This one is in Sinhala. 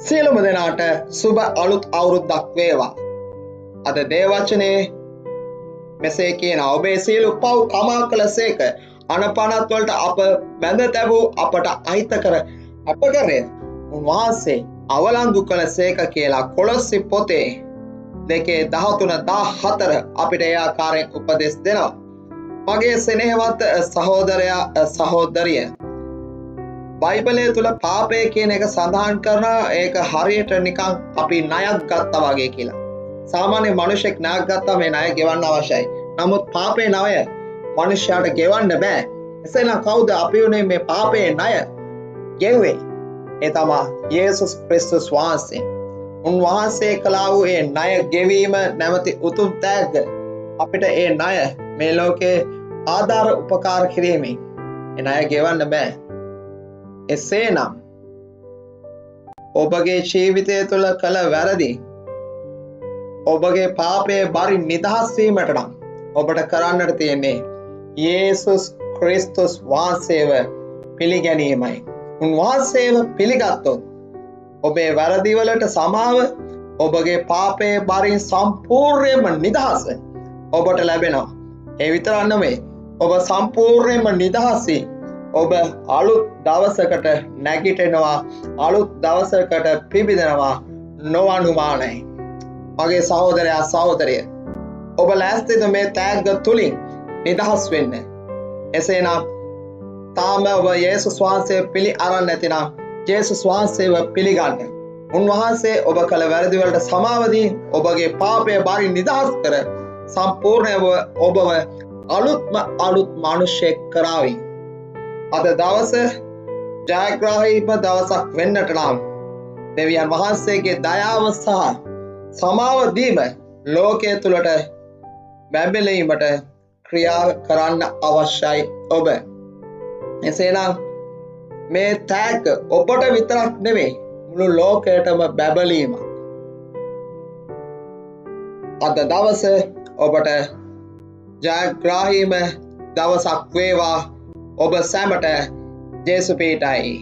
සියලුම දෙනාට සුබ අලුත් අවුරුද්දක් වේවා. අද දේවචනේ මෙසේ කියනවා ඔබේ සියලු පව් කමා කළසේක අනපනත් වලට අප බැඳ තැබූ අපට අහිත කර අපකරය උන්වහන්සේ අවලංගු කළසේක කියලා කොලොස්සි පොතේ 2:13-14 අපිට ඒ ආකාරයෙන් උපදෙස් දෙනවා. මගේ සෙනෙහවත් සහෝදරයා සහෝදරිය බයිබලය තුල පාපය කියන එක සඳහන් කරනවා ඒක හරියට නිකන් අපි ණයක් ගත්තා වගේ කියලා. සාමාන්‍ය මිනිහෙක් ණයක් ගත්තා මේ ණය ගෙවන්න අවශ්‍යයි. නමුත් පාපේ ණය මිනිහයාට ගෙවන්න බෑ. එසේනම් කවුද අපි උනේ මේ පාපේ ණය ගෙවුවේ? ඒ තමයි යේසුස් ක්‍රිස්තුස් වහන්සේ. උන්වහන්සේ කළා වූ ඒ ණය ගෙවීම නැමැති උතුම් තෑග්ග අපිට ඒ ණය මේ ලෝකේ ආධාර උපකාර කිරීමෙන් ඒ ණය ගෙවන්න බෑ. එසේනම් ඔබගේ ජීවිතය තුළ කළ වැරදි ඔබගේ පාපයේ බරින් නිදහස් වීමට නම් ඔබට කරන්නට තියෙන්නේ යේසුස් ක්‍රිස්තුස් වහන්සේව පිළිගැනීමයි. උන්වහන්සේව පිළිගත්තොත් ඔබේ වැරදි වලට සමාව ඔබගේ පාපයේ බරින් සම්පූර්ණයෙන්ම නිදහස ඔබට ලැබෙනවා. ඒ විතරක් නෙමෙයි ඔබ සම්පූර්ණයෙන්ම නිදහස් වී ඔබ අලුත් දවසකට නැගිටිනවා, අලුත් දවසකට පිබිදෙනවා නොඅනුමානයි. මගේ සහෝදරයා සහෝදරිය ඔබ ලෑස්තිද මේ තෑග්ග තුලින් නිදහස් වෙන්න? එසේනම් තාම ඔබ යේසුස් වහන්සේ පිළි අරන් නැතිනම් යේසුස් වහන්සේව පිළිගන්න. උන්වහන්සේ ඔබ කළ වැරදි වලට සමාව දී ඔබගේ පාපය බරින් නිදහස් කර සම්පූර්ණව ඔබව අලුත් මිනිසෙක් කරાવી. අද දවස ජයග්‍රාහීම දවසක් වෙන්නට නම් දෙවියන් වහන්සේගේ දයාව සහ සමාව දීම ලෝකයේ තුලට බැබලීමට ක්‍රියා කරන්න අවශ්‍යයි ඔබ. එසේනම් මේ තෑග්ග ඔබට විතරක් නෙමෙයි මුළු ලෝකයටම බැබලීම. අද දවස ඔබට ජයග්‍රාහීම දවසක් වේවා. ඔබ සැමට ජේසු පීඨයි.